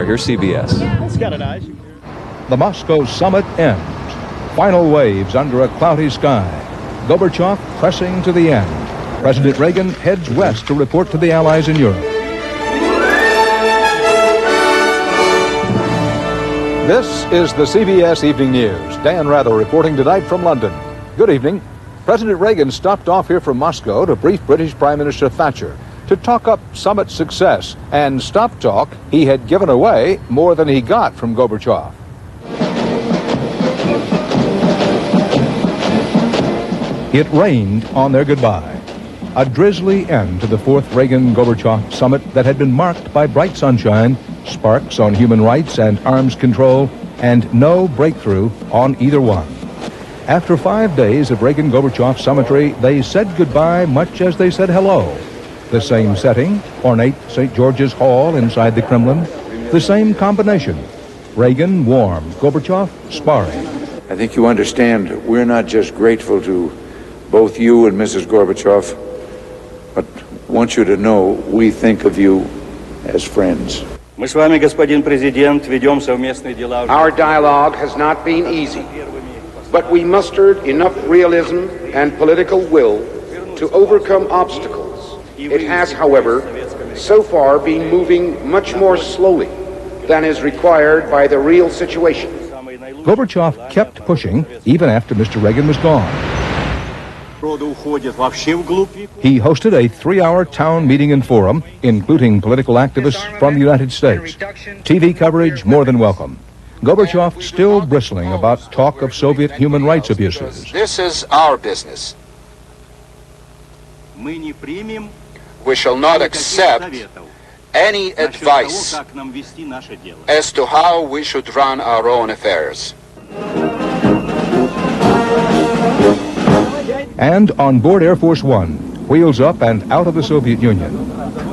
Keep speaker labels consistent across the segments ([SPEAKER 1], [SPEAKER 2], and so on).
[SPEAKER 1] Here's CBS.
[SPEAKER 2] It's got an eye.
[SPEAKER 3] The Moscow summit ends. Final waves under a cloudy sky. Gorbachev pressing to the end. President Reagan heads west to report to the Allies in Europe. This is the CBS Evening News. Dan Rather reporting tonight from London. Good evening. President Reagan stopped off here from Moscow to brief British Prime Minister Thatcher to talk up summit success and stop talk he had given away more than he got from Gorbachev. It rained on their goodbye. A drizzly end to the fourth Reagan-Gorbachev summit that had been marked by bright sunshine, sparks on human rights and arms control, and no breakthrough on either one. After 5 days of Reagan-Gorbachev summitry, they said goodbye much as they said hello. The same setting, ornate St. George's Hall inside the Kremlin. The same combination. Reagan warm, Gorbachev sparring.
[SPEAKER 4] I think you understand we're not just grateful to both you and Mrs. Gorbachev, but want you to know we think of you as friends.
[SPEAKER 5] Our dialogue has not been easy, but we mustered enough realism and political will to overcome obstacles. It has, however, so far been moving much more slowly than is required by the real situation.
[SPEAKER 3] Gorbachev kept pushing even after Mr. Reagan was gone. He hosted a 3-hour town meeting and forum, including political activists from the United States. TV coverage more than welcome. Gorbachev still bristling about talk of Soviet human rights abuses.
[SPEAKER 5] This is our business. We shall not accept any advice as to how we should run our own affairs.
[SPEAKER 3] And on board Air Force One, wheels up and out of the Soviet Union,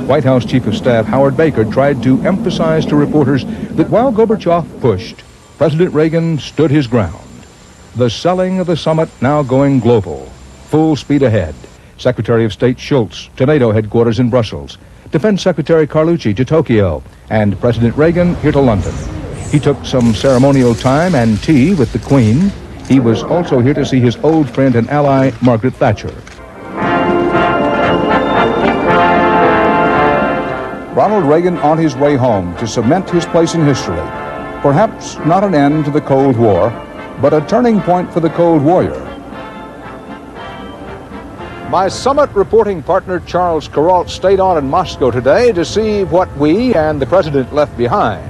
[SPEAKER 3] White House Chief of Staff Howard Baker tried to emphasize to reporters that while Gorbachev pushed, President Reagan stood his ground. The selling of the summit now going global, full speed ahead. Secretary of State Schultz to NATO headquarters in Brussels, Defense Secretary Carlucci to Tokyo, and President Reagan here to London. He took some ceremonial time and tea with the Queen. He was also here to see his old friend and ally, Margaret Thatcher. Ronald Reagan on his way home to cement his place in history. Perhaps not an end to the Cold War, but a turning point for the Cold Warrior. My summit reporting partner Charles Kuralt stayed on in Moscow today to see what we and the president left behind.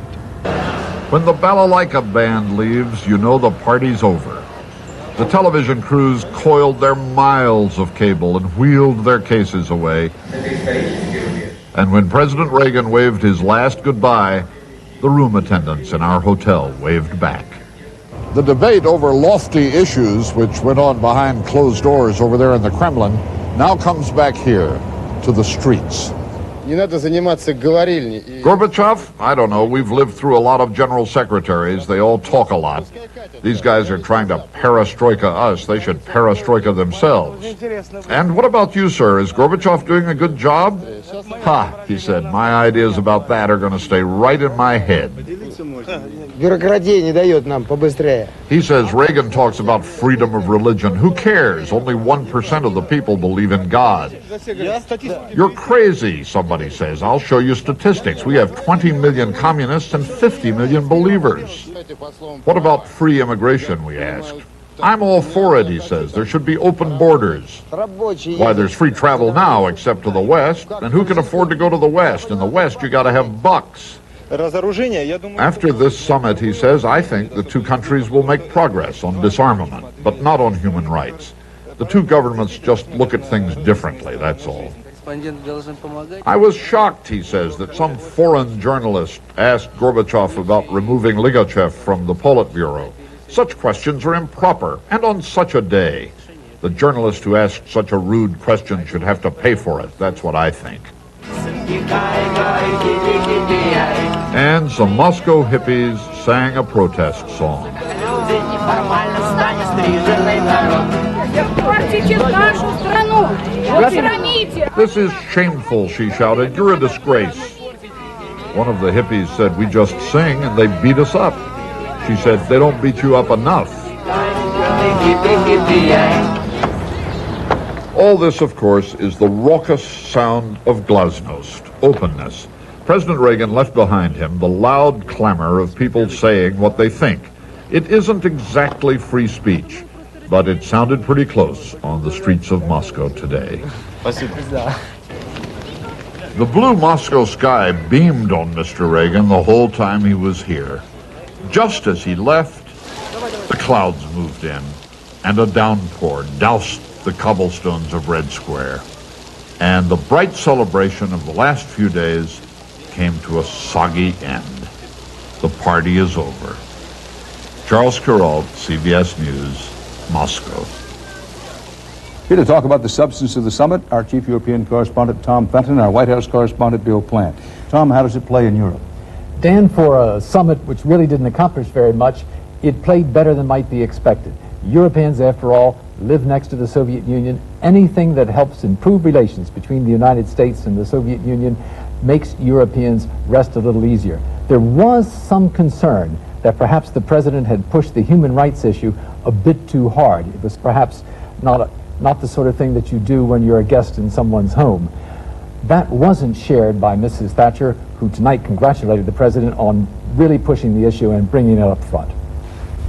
[SPEAKER 6] When the Balalaika band leaves, you know the party's over. The television crews coiled their miles of cable and wheeled their cases away. And when President Reagan waved his last goodbye, the room attendants in our hotel waved back.
[SPEAKER 7] The debate over lofty issues which went on behind closed doors over there in the Kremlin now comes back here to the streets.
[SPEAKER 6] Gorbachev? I don't know. We've lived through a lot of general secretaries. They all talk a lot. These guys are trying to perestroika us. They should perestroika themselves. And what about you, sir? Is Gorbachev doing a good job? Ha, he said. My ideas about that are going to stay right in my head. He says Reagan talks about freedom of religion. Who cares? Only 1% of the people believe in God. You're crazy, somebody says. I'll show you statistics. We have 20 million communists and 50 million believers. What about free immigration, we asked. I'm all for it, he says. There should be open borders. Why, there's free travel now, except to the West. And who can afford to go to the West? In the West, you got to have bucks. After this summit, he says, I think the two countries will make progress on disarmament, but not on human rights. The two governments just look at things differently, that's all. I was shocked, he says, that some foreign journalist asked Gorbachev about removing Ligachev from the Politburo. Such questions are improper, and on such a day. The journalist who asked such a rude question should have to pay for it. That's what I think. And some Moscow hippies sang a protest song. This is shameful, she shouted. You're a disgrace. One of the hippies said, "We just sing and they beat us up." She said, "They don't beat you up enough." All this, of course, is the raucous sound of glasnost, openness. President Reagan left behind him the loud clamor of people saying what they think. It isn't exactly free speech, but it sounded pretty close on the streets of Moscow today. The blue Moscow sky beamed on Mr. Reagan the whole time he was here. Just as he left, the clouds moved in, and a downpour doused the cobblestones of Red Square. And the bright celebration of the last few days came to a soggy end. The party is over. Charles Kuralt, CBS News, Moscow.
[SPEAKER 3] Here to talk about the substance of the summit, our chief European correspondent, Tom Fenton, our White House correspondent, Bill Plant. Tom, how does it play in Europe?
[SPEAKER 1] Dan, for a summit which really didn't accomplish very much, it played better than might be expected. Europeans, after all, live next to the Soviet Union. Anything that helps improve relations between the United States and the Soviet Union makes Europeans rest a little easier. There was some concern that perhaps the president had pushed the human rights issue a bit too hard. It was perhaps not the sort of thing that you do when you're a guest in someone's home. That wasn't shared by Mrs. Thatcher, who tonight congratulated the president on really pushing the issue and bringing it up front.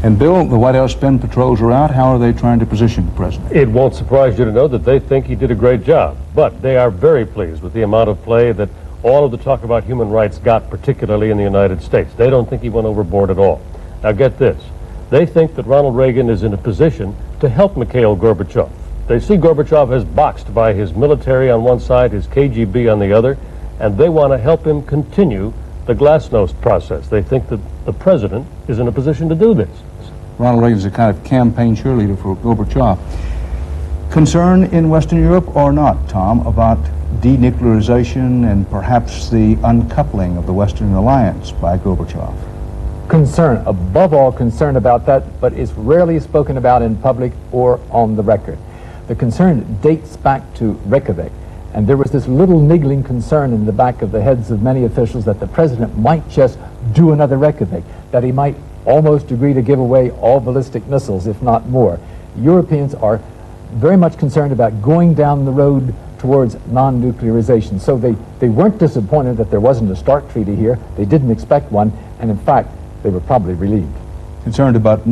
[SPEAKER 3] And Bill, the White House spin patrols are out. How are they trying to position the president?
[SPEAKER 2] It won't surprise you to know that they think he did a great job, but they are very pleased with the amount of play that all of the talk about human rights got, particularly in the United States. They don't think he went overboard at all. Now get this. They think that Ronald Reagan is in a position to help Mikhail Gorbachev. They see Gorbachev as boxed by his military on one side, his KGB on the other, and they want to help him continue the glasnost process. They think that the president is in a position to do this.
[SPEAKER 3] Ronald Reagan is a kind of campaign cheerleader for Gorbachev. Concern in Western Europe or not, Tom, about denuclearization and perhaps the uncoupling of the Western alliance by Gorbachev?
[SPEAKER 1] Concern, above all concern about that, but it's rarely spoken about in public or on the record. The concern dates back to Reykjavik, and there was this little niggling concern in the back of the heads of many officials that the president might just do another Reykjavik, that he might almost agree to give away all ballistic missiles, if not more. Europeans are very much concerned about going down the road towards non-nuclearization. So they weren't disappointed that there wasn't a START treaty here. They didn't expect one, and in fact, they were probably relieved.
[SPEAKER 3] Concerned about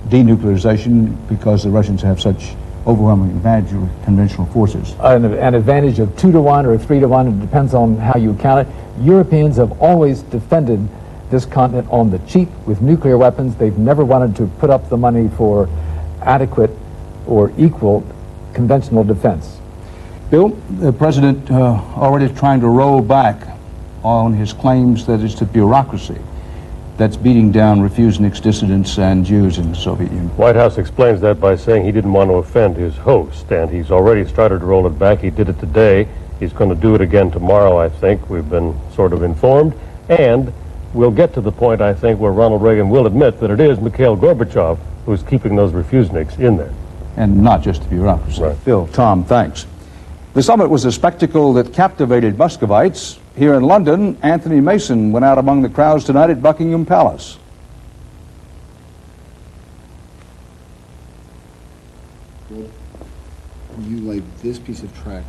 [SPEAKER 3] denuclearization because the Russians have such overwhelming advantage over conventional forces.
[SPEAKER 1] An advantage of 2-to-1 or 3-to-1, it depends on how you count it. Europeans have always defended this continent on the cheap with nuclear weapons. They've never wanted to put up the money for adequate or equal conventional defense.
[SPEAKER 3] Bill, the president already trying to roll back on his claims that it's the bureaucracy that's beating down refuseniks, dissidents, and Jews in the Soviet Union.
[SPEAKER 2] White House explains that by saying he didn't want to offend his host, and he's already started to roll it back. He did it today. He's going to do it again tomorrow, I think. We've been sort of informed. And we'll get to the point, I think, where Ronald Reagan will admit that it is Mikhail Gorbachev who's keeping those refuseniks in there.
[SPEAKER 3] And not just the bureaucracy.
[SPEAKER 2] Right.
[SPEAKER 3] Bill, Tom, thanks. The summit was a spectacle that captivated Muscovites. Here in London, Anthony Mason went out among the crowds tonight at Buckingham Palace.
[SPEAKER 8] Will you lay this piece of track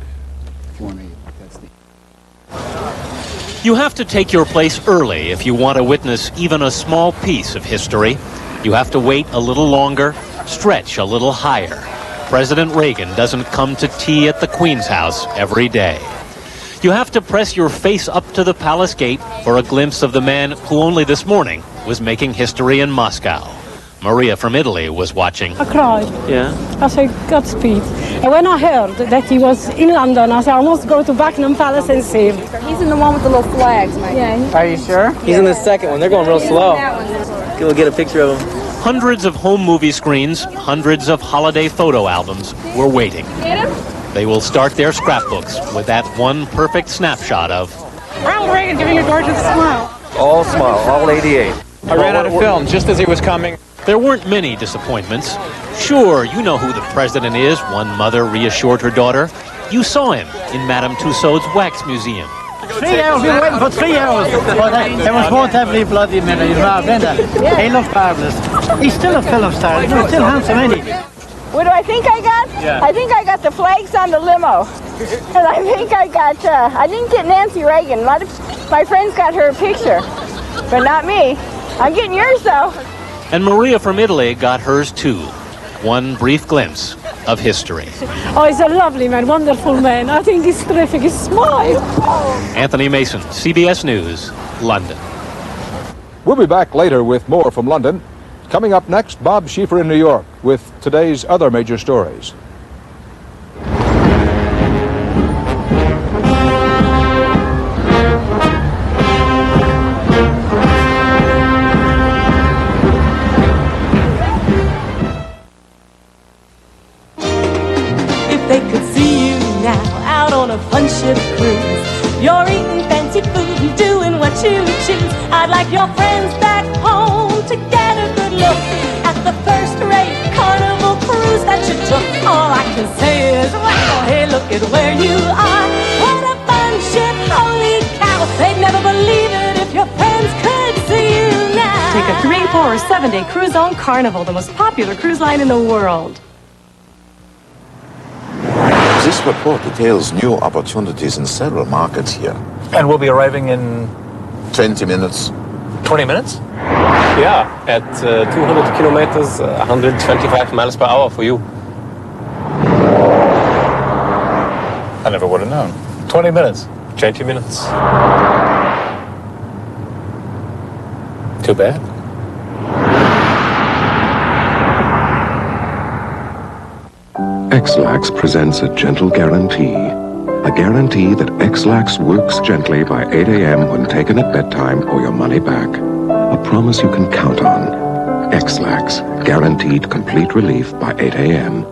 [SPEAKER 8] for me? That's the...
[SPEAKER 9] You have to take your place early if you want to witness even a small piece of history. You have to wait a little longer, stretch a little higher. President Reagan doesn't come to tea at the Queen's house every day. You have to press your face up to the palace gate for a glimpse of the man who only this morning was making history in Moscow. Maria from Italy was watching.
[SPEAKER 10] I cried.
[SPEAKER 9] Yeah?
[SPEAKER 10] I said, Godspeed. And when I heard that he was in London, I said, I must go to Buckingham Palace and see him.
[SPEAKER 11] He's in the one with the little flags, Mike.
[SPEAKER 10] Yeah.
[SPEAKER 12] Are you sure? He's in the second one. They're going real slow. Go get a picture of him.
[SPEAKER 9] Hundreds of home movie screens, hundreds of holiday photo albums were waiting. They will start their scrapbooks with that one perfect snapshot of
[SPEAKER 10] Ronald Reagan giving a gorgeous smile.
[SPEAKER 12] All smile, all 88.
[SPEAKER 13] I ran out of film just as he was coming.
[SPEAKER 9] There weren't many disappointments. Sure, you know who the president is, one mother reassured her daughter. You saw him in Madame Tussauds Wax Museum.
[SPEAKER 14] 3 hours, we were waiting for 3 hours. It was worth every bloody minute. He's marvellous, isn't it? He looked marvellous. He's still a film star. He's still handsome, isn't he?
[SPEAKER 15] What do I think I got?
[SPEAKER 14] Yeah.
[SPEAKER 15] I think I got the flags on the limo. And I think I got, I didn't get Nancy Reagan. My friends got her picture, but not me. I'm getting yours, though.
[SPEAKER 9] And Maria from Italy got hers, too. One brief glimpse of history.
[SPEAKER 10] Oh, he's a lovely man, wonderful man. I think he's terrific. His smile.
[SPEAKER 9] Anthony Mason, CBS News, London.
[SPEAKER 3] We'll be back later with more from London. Coming up next, Bob Schieffer in New York with today's other major stories.
[SPEAKER 16] If they could see you now out on a fun ship cruise, you're eating fancy food and doing what you choose. I'd like your friends back home to get a good look at the first-rate Carnival cruise that you took. All I can say is, wow, hey, look at where you are. What a fun ship, holy cow. They'd never believe it if your friends could see you now.
[SPEAKER 17] Take a 3, 4, or 7-day cruise on Carnival, the most popular cruise line in the world.
[SPEAKER 18] This report details new opportunities in several markets here.
[SPEAKER 13] And we'll be arriving in
[SPEAKER 18] 20 minutes.
[SPEAKER 13] 20 minutes? Yeah, at 200 kilometers, 125 miles per hour for you. I never would have known. 20 minutes. 20 minutes. Too bad.
[SPEAKER 19] X-Lax presents a gentle guarantee. A guarantee that X-Lax works gently by 8 a.m. when taken at bedtime or your money back. A promise you can count on. X-Lax, guaranteed complete relief by 8 a.m.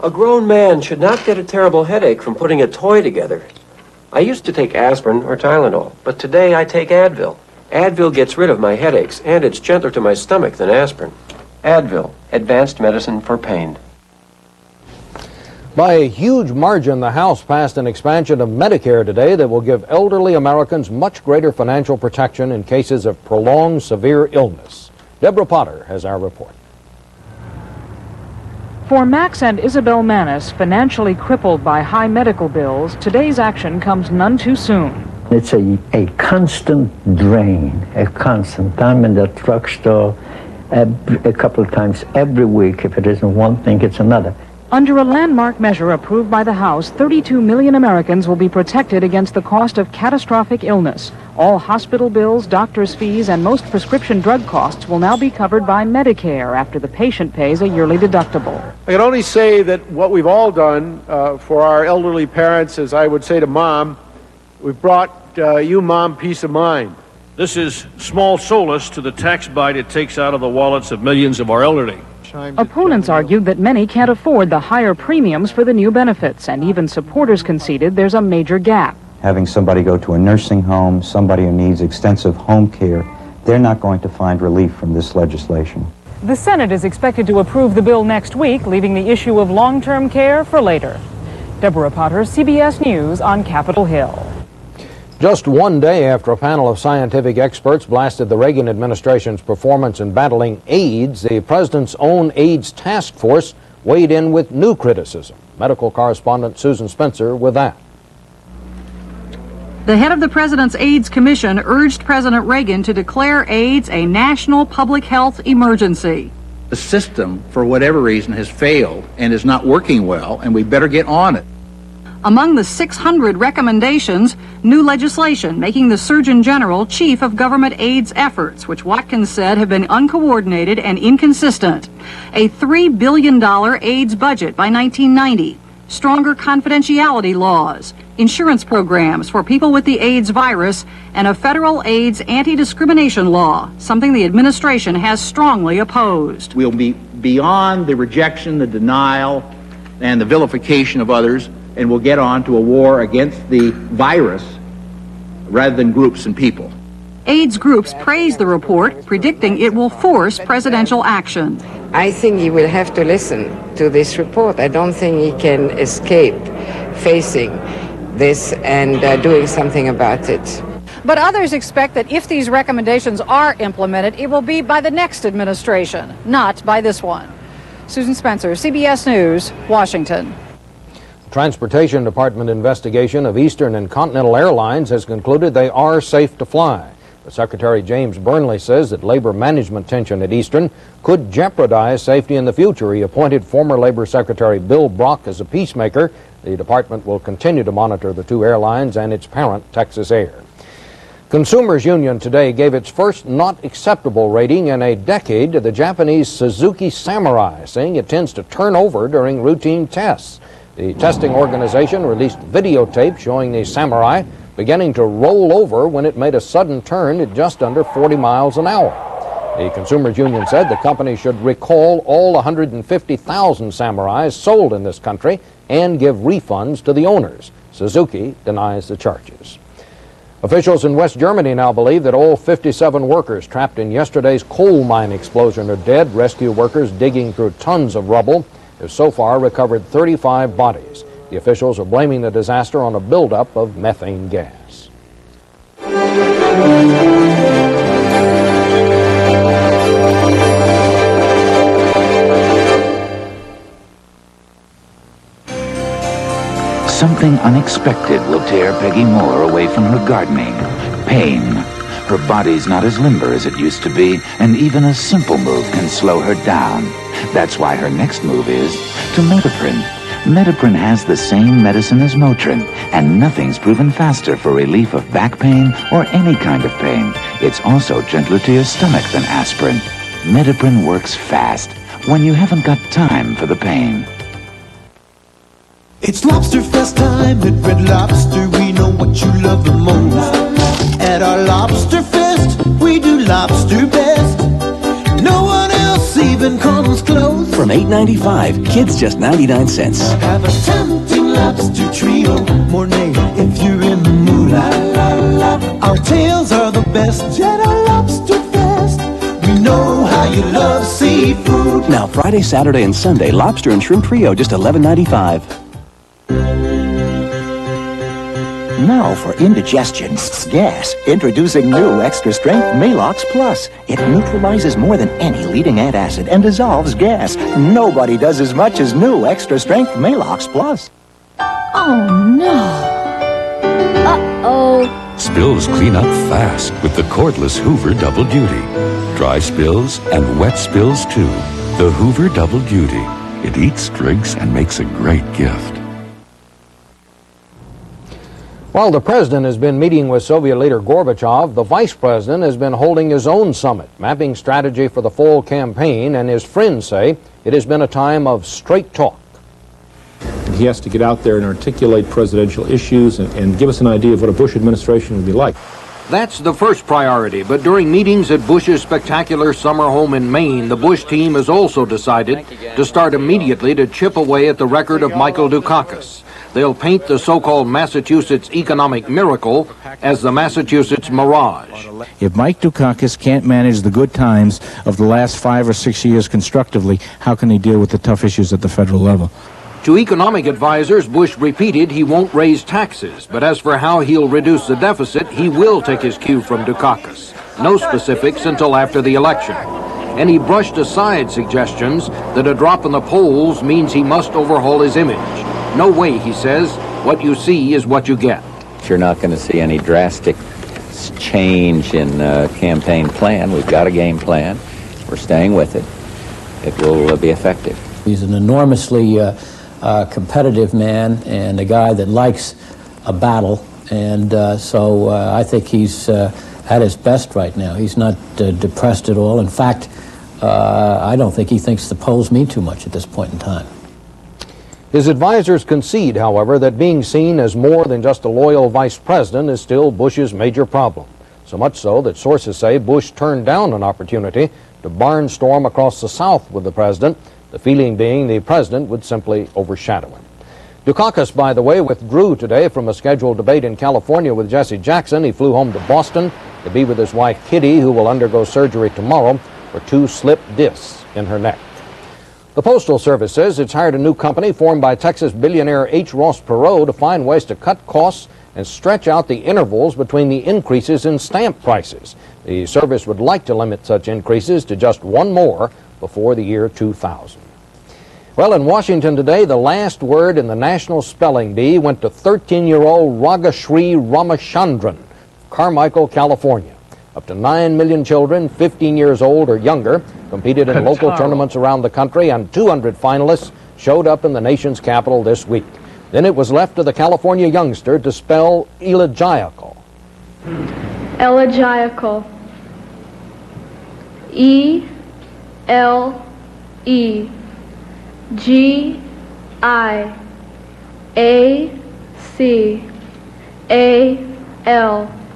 [SPEAKER 20] A grown man should not get a terrible headache from putting a toy together. I used to take aspirin or Tylenol, but today I take Advil. Advil gets rid of my headaches, and it's gentler to my stomach than aspirin. Advil, advanced medicine for pain.
[SPEAKER 21] By a huge margin, the House passed an expansion of Medicare today that will give elderly Americans much greater financial protection in cases of prolonged severe illness. Deborah Potter has our report.
[SPEAKER 22] For Max and Isabel Manis, financially crippled by high medical bills, today's action comes none too soon.
[SPEAKER 23] It's a constant drain, a constant. I'm in the drugstore a couple of times every week. If it isn't one thing, it's another.
[SPEAKER 22] Under a landmark measure approved by the House, 32 million Americans will be protected against the cost of catastrophic illness. All hospital bills, doctor's fees, and most prescription drug costs will now be covered by Medicare after the patient pays a yearly deductible.
[SPEAKER 24] I can only say that what we've all done for our elderly parents, as I would say to Mom, we've brought you, Mom, peace of mind.
[SPEAKER 25] This is small solace to the tax bite it takes out of the wallets of millions of our elderly.
[SPEAKER 22] Opponents argued that many can't afford the higher premiums for the new benefits, and even supporters conceded there's a major gap.
[SPEAKER 26] Having somebody go to a nursing home, somebody who needs extensive home care, they're not going to find relief from this legislation.
[SPEAKER 22] The Senate is expected to approve the bill next week, leaving the issue of long-term care for later. Deborah Potter, CBS News on Capitol Hill.
[SPEAKER 21] Just one day after a panel of scientific experts blasted the Reagan administration's performance in battling AIDS, the president's own AIDS task force weighed in with new criticism. Medical correspondent Susan Spencer with that.
[SPEAKER 27] The head of the president's AIDS commission urged President Reagan to declare AIDS a national public health emergency.
[SPEAKER 28] The system, for whatever reason, has failed and is not working well, and we better get on it.
[SPEAKER 27] Among the 600 recommendations, new legislation making the Surgeon General chief of government AIDS efforts, which Watkins said have been uncoordinated and inconsistent. A $3 billion AIDS budget by 1990. Stronger confidentiality laws. Insurance programs for people with the AIDS virus. And a federal AIDS anti-discrimination law, something the administration has strongly opposed.
[SPEAKER 28] We'll be beyond the rejection, the denial, and the vilification of others, and we'll get on to a war against the virus rather than groups and people.
[SPEAKER 27] AIDS groups praised the report, predicting it will force presidential action.
[SPEAKER 29] I think he will have to listen to this report. I don't think he can escape facing
[SPEAKER 1] this and doing something about it.
[SPEAKER 27] But others expect that if these recommendations are implemented, it will be by the next administration, not by this one. Susan Spencer, CBS News, Washington.
[SPEAKER 21] The Transportation Department investigation of Eastern and Continental Airlines has concluded they are safe to fly. But Secretary James Burnley says that labor management tension at Eastern could jeopardize safety in the future. He appointed former Labor Secretary Bill Brock as a peacemaker. The department will continue to monitor the two airlines and its parent, Texas Air. Consumers Union today gave its first not acceptable rating in a decade to the Japanese Suzuki Samurai, saying it tends to turn over during routine tests. The testing organization released videotape showing the Samurai beginning to roll over when it made a sudden turn at just under 40 miles an hour. The Consumers Union said the company should recall all 150,000 Samurais sold in this country and give refunds to the owners. Suzuki denies the charges. Officials in West Germany now believe that all 57 workers trapped in yesterday's coal mine explosion are dead. Rescue workers digging through tons of rubble have so far recovered 35 bodies. The officials are blaming the disaster on a buildup of methane gas.
[SPEAKER 2] Something unexpected will tear Peggy Moore away from her gardening. Pain. Her body's not as limber as it used to be, and even a simple move can slow her down. That's why her next move is to Metaprin. Metaprin has the same medicine as Motrin, and nothing's proven faster for relief of back pain or any kind of pain. It's also gentler to your stomach than aspirin. Metaprin works fast when you haven't got time for the pain.
[SPEAKER 4] It's Lobster Fest time at Red Lobster. We know what you love the most. At our Lobster Fest, we do lobster best. No one else even comes close.
[SPEAKER 5] From $8.95, kids just 99 cents.
[SPEAKER 4] Have a tempting lobster trio, Mornay, if you're in the mood. La, la, la. Our tails are the best at our Lobster Fest. We know how you love seafood.
[SPEAKER 5] Now Friday, Saturday, and Sunday, lobster and shrimp trio just $11.95.
[SPEAKER 6] Now for indigestion, gas, introducing new extra strength Malox Plus. It neutralizes more than any leading antacid and dissolves gas. Nobody does as much as new extra strength Malox Plus.
[SPEAKER 7] Oh no. Uh-oh.
[SPEAKER 8] Spills clean up fast with the cordless Hoover Double Duty. Dry spills and wet spills too. The Hoover Double Duty. It eats, drinks, and makes a great gift.
[SPEAKER 21] While the president has been meeting with Soviet leader Gorbachev, the vice president has been holding his own summit, mapping strategy for the fall campaign, and his friends say it has been a time of straight talk.
[SPEAKER 11] He has to get out there and articulate presidential issues and give us an idea of what a Bush administration would be like.
[SPEAKER 21] That's the first priority, but during meetings at Bush's spectacular summer home in Maine, the Bush team has also decided to start immediately to chip away at the record of Michael Dukakis. They'll paint the so-called Massachusetts economic miracle as the Massachusetts mirage.
[SPEAKER 29] If Mike Dukakis can't manage the good times of the last 5 or 6 years constructively, how can he deal with the tough issues at the federal level?
[SPEAKER 21] To economic advisors, Bush repeated he won't raise taxes, but as for how he'll reduce the deficit, he will take his cue from Dukakis. No specifics until after the election. And he brushed aside suggestions that a drop in the polls means he must overhaul his image. No way, he says. What you see is what you get.
[SPEAKER 30] You're not going to see any drastic change in campaign plan. We've got a game plan. We're staying with it. It will be effective.
[SPEAKER 31] He's an enormously competitive man and a guy that likes a battle. And so I think he's at his best right now. He's not depressed at all. In fact, I don't think he thinks the polls mean too much at this point in time.
[SPEAKER 21] His advisors concede, however, that being seen as more than just a loyal vice president is still Bush's major problem. So much so that sources say Bush turned down an opportunity to barnstorm across the South with the president, the feeling being the president would simply overshadow him. Dukakis, by the way, withdrew today from a scheduled debate in California with Jesse Jackson. He flew home to Boston to be with his wife Kitty, who will undergo surgery tomorrow for 2 slipped discs in her neck. The Postal Service says it's hired a new company formed by Texas billionaire H. Ross Perot to find ways to cut costs and stretch out the intervals between the increases in stamp prices. The service would like to limit such increases to just one more before the year 2000. Well, in Washington today, the last word in the National Spelling Bee went to 13-year-old Ragashri Ramachandran, Carmichael, California. Up to 9 million children 15 years old or younger competed in local tournaments around the country, and 200 finalists showed up in the nation's capital this week. Then it was left to the California youngster to spell elegiacal.
[SPEAKER 3] Elegiacal. E-L-E-G-I-A-C-A-L.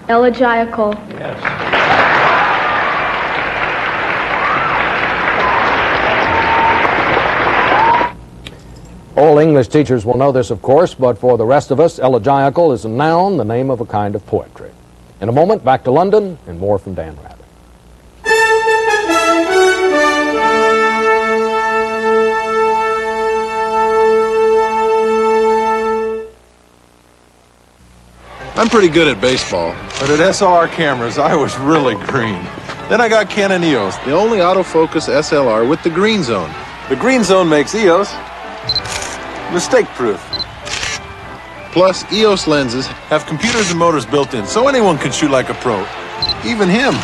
[SPEAKER 3] Elegiacal.
[SPEAKER 21] Yes. All English teachers will know this, of course, but for the rest of us, elegiacal is a noun, the name of a kind of poetry. In a moment, back to London and more from Dan Rabbit.
[SPEAKER 9] I'm pretty good at baseball, but at SLR cameras, I was really green. Then I got Canon EOS, the only autofocus SLR with the green zone. The green zone makes EOS mistake-proof. Plus, EOS lenses have computers and motors built in, so anyone can shoot like a pro. Even him.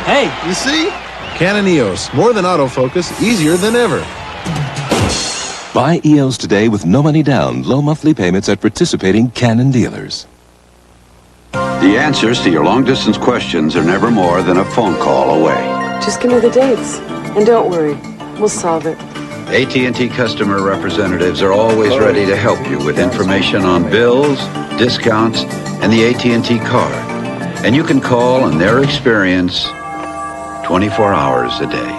[SPEAKER 9] Hey, you see? Canon EOS, more than autofocus, easier than ever.
[SPEAKER 10] Buy EOS today with no money down, low monthly payments at participating Canon dealers.
[SPEAKER 12] The answers to your long-distance questions are never more than a phone call away.
[SPEAKER 1] Just give me the dates. And don't worry, we'll solve it.
[SPEAKER 12] AT&T customer representatives are always ready to help you with information on bills, discounts, and the AT&T card. And you can call on their experience 24 hours a day.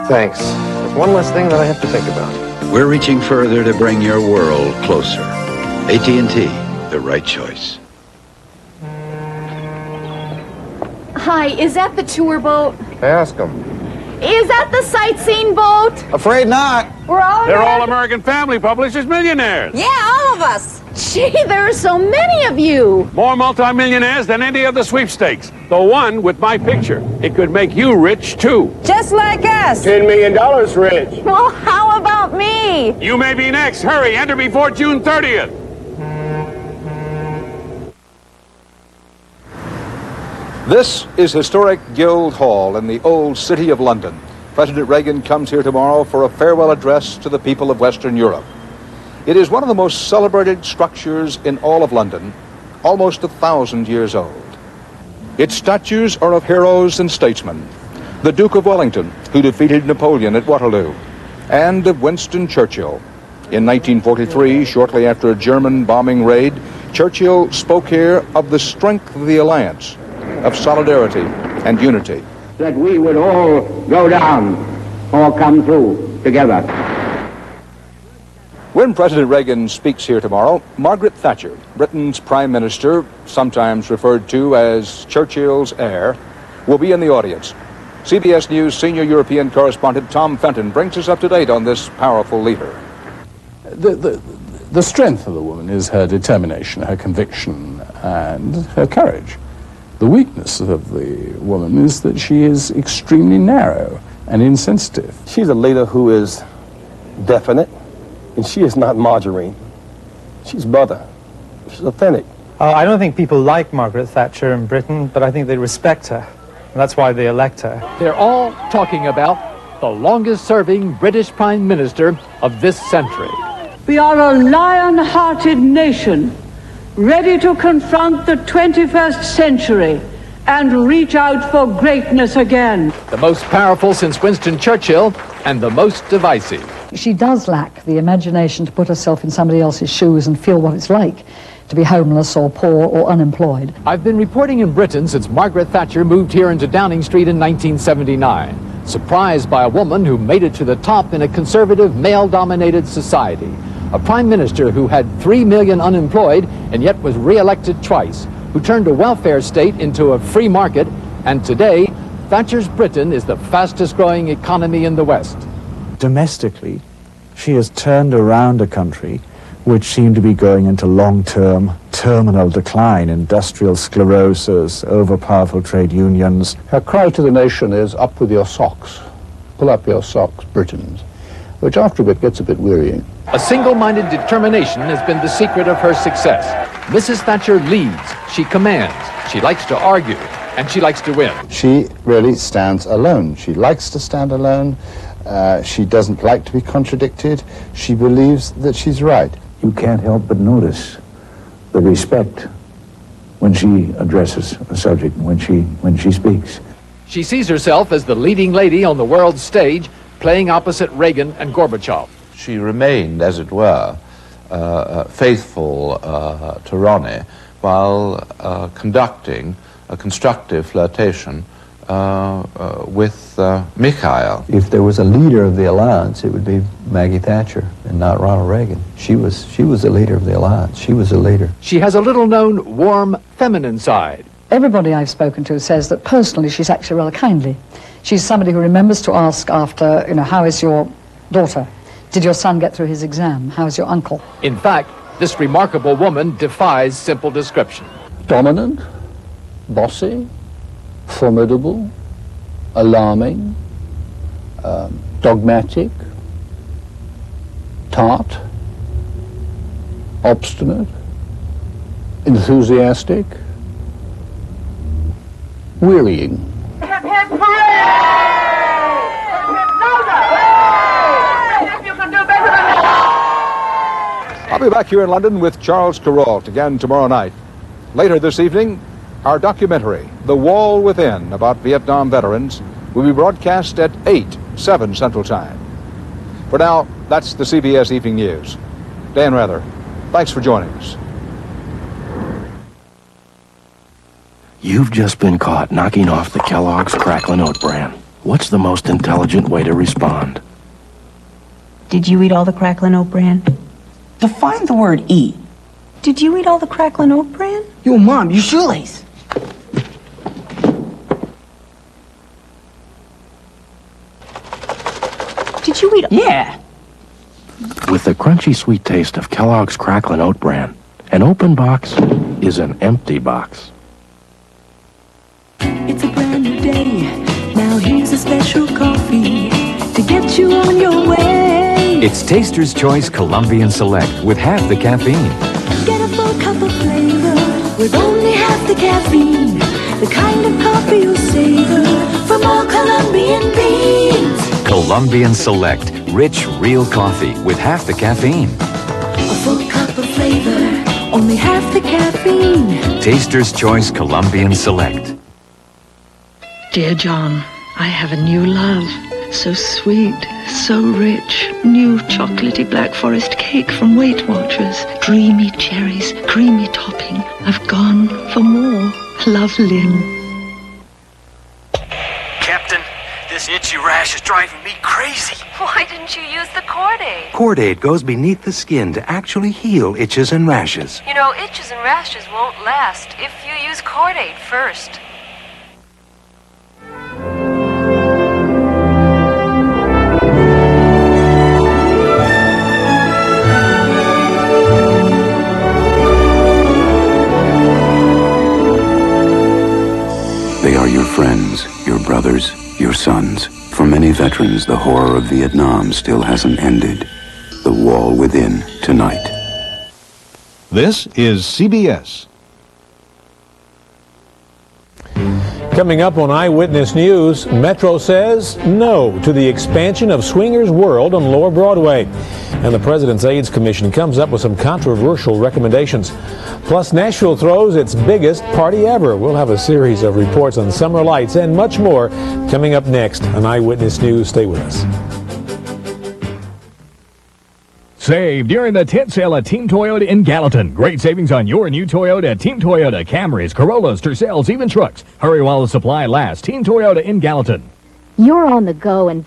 [SPEAKER 20] Thanks. There's one less thing that I have to think about.
[SPEAKER 12] We're reaching further to bring your world closer. AT&T, the right choice.
[SPEAKER 7] Hi, is that the tour boat?
[SPEAKER 20] Ask them.
[SPEAKER 7] Is that the sightseeing boat?
[SPEAKER 9] Afraid not.
[SPEAKER 7] We're all
[SPEAKER 25] They're All American Family Publishers millionaires.
[SPEAKER 7] Yeah, all of us. Gee, there are so many of you.
[SPEAKER 25] More multimillionaires than any of the sweepstakes. The one with my picture. It could make you rich, too.
[SPEAKER 7] Just like us.
[SPEAKER 25] $10 million rich.
[SPEAKER 7] Well, how about me?
[SPEAKER 25] You may be next. Hurry, enter before June 30th.
[SPEAKER 13] This is historic Guildhall in the old city of London. President Reagan comes here tomorrow for a farewell address to the people of Western Europe. It is one of the most celebrated structures in all of London, almost 1,000 years old. Its statues are of heroes and statesmen. The Duke of Wellington, who defeated Napoleon at Waterloo, and of Winston Churchill. In 1943, shortly after a German bombing raid, Churchill spoke here of the strength of the alliance, of solidarity and unity.
[SPEAKER 14] That we would all go down or come through together.
[SPEAKER 13] When President Reagan speaks here tomorrow, Margaret Thatcher, Britain's Prime Minister, sometimes referred to as Churchill's heir, will be in the audience. CBS News senior European correspondent Tom Fenton brings us up to date on this powerful leader.
[SPEAKER 15] The strength of the woman is her determination, her conviction, and her courage. The weakness of the woman is that she is extremely narrow and insensitive.
[SPEAKER 16] She's a leader who is definite, and she is not margarine. She's butter. She's authentic.
[SPEAKER 17] I don't think people like Margaret Thatcher in Britain, but I think they respect her. And that's why they elect her.
[SPEAKER 18] They're all talking about the longest-serving British Prime Minister of this century.
[SPEAKER 19] We are a lion-hearted nation, ready to confront the 21st century and reach out for greatness again.
[SPEAKER 18] The most powerful since Winston Churchill and the most divisive.
[SPEAKER 32] She does lack the imagination to put herself in somebody else's shoes and feel what it's like to be homeless or poor or unemployed.
[SPEAKER 18] I've been reporting in Britain since Margaret Thatcher moved here into Downing Street in 1979, surprised by a woman who made it to the top in a conservative, male-dominated society. A prime minister who had 3 million unemployed and yet was re-elected twice, who turned a welfare state into a free market, and today, Thatcher's Britain is the fastest growing economy in the West.
[SPEAKER 29] domestically, she has turned around a country which seemed to be going into long-term terminal decline, industrial sclerosis, over-powerful trade unions.
[SPEAKER 13] Her cry to the nation is, up with your socks. Pull up your socks, Britons, which after a bit gets a bit wearying.
[SPEAKER 18] A single-minded determination has been the secret of her success. Mrs. Thatcher leads, she commands, she likes to argue, and she likes to win.
[SPEAKER 2] She really stands alone. She likes to stand alone. She doesn't like to be contradicted. She believes that she's right.
[SPEAKER 4] You can't help but notice the respect when she addresses a subject, when she speaks.
[SPEAKER 18] She sees herself as the leading lady on the world stage, playing opposite Reagan and Gorbachev.
[SPEAKER 5] She remained, as it were, faithful to Ronnie while conducting a constructive flirtation with Mikhail.
[SPEAKER 6] If there was a leader of the alliance, it would be Maggie Thatcher and not Ronald Reagan. She was the leader of the alliance. She was the leader.
[SPEAKER 18] She has a little-known, warm, feminine side.
[SPEAKER 32] Everybody I've spoken to says that personally she's actually rather kindly. She's somebody who remembers to ask after, how is your daughter? Did your son get through his exam? How's your uncle?
[SPEAKER 18] In fact, this remarkable woman defies simple description.
[SPEAKER 13] Dominant, bossy, formidable, alarming, dogmatic, tart, obstinate, enthusiastic, wearying. I'll be back here in London with Charles Kuralt again tomorrow night. Later this evening, our documentary, The Wall Within, about Vietnam veterans, will be broadcast at 7 Central Time. For now, that's the CBS Evening News. Dan Rather, thanks for joining us.
[SPEAKER 8] You've just been caught knocking off the Kellogg's Cracklin' Oat Bran. What's the most intelligent way to respond?
[SPEAKER 11] Did you eat all the Cracklin' Oat Bran?
[SPEAKER 22] Define the word eat.
[SPEAKER 11] Did you eat all the Cracklin' Oat Bran?
[SPEAKER 22] Yo, Mom, your shoelace.
[SPEAKER 11] Did you eat?
[SPEAKER 22] Yeah.
[SPEAKER 8] With the crunchy sweet taste of Kellogg's Cracklin' Oat Bran, an open box is an empty box.
[SPEAKER 23] It's a brand new day. Now here's a special coffee to get you on your way.
[SPEAKER 24] It's Taster's Choice Colombian Select with half the caffeine.
[SPEAKER 23] Get a full cup of flavor with only half the caffeine. The kind of coffee you'll savor from all Colombian beans.
[SPEAKER 24] Colombian Select, rich, real coffee with half the caffeine.
[SPEAKER 23] A full cup of flavor, only half the caffeine.
[SPEAKER 24] Taster's Choice Colombian Select.
[SPEAKER 26] Dear John, I have a new love. So sweet, so rich. New chocolatey Black Forest cake from Weight Watchers. Dreamy cherries, creamy topping. I've gone for more. Love, Lynn.
[SPEAKER 27] Captain, this itchy rash is driving me crazy.
[SPEAKER 28] Why didn't you use the Cord-Aid?
[SPEAKER 33] Cord-Aid goes beneath the skin to actually heal itches and rashes.
[SPEAKER 28] You know, itches and rashes won't last if you use Cord-Aid first.
[SPEAKER 34] They are your friends, your brothers, your sons. For many veterans, the horror of Vietnam still hasn't ended. The Wall Within, tonight.
[SPEAKER 35] This is CBS.
[SPEAKER 36] Coming up on Eyewitness News, Metro says no to the expansion of Swingers World on Lower Broadway. And the President's AIDS Commission comes up with some controversial recommendations. Plus, Nashville throws its biggest party ever. We'll have a series of reports on summer lights and much more coming up next on Eyewitness News. Stay with us.
[SPEAKER 37] Save during the tent sale at Team Toyota in Gallatin. Great savings on your new Toyota at Team Toyota, Camrys, Corollas, Tercels, even trucks. Hurry while the supply lasts. Team Toyota in Gallatin.
[SPEAKER 3] You're on the go and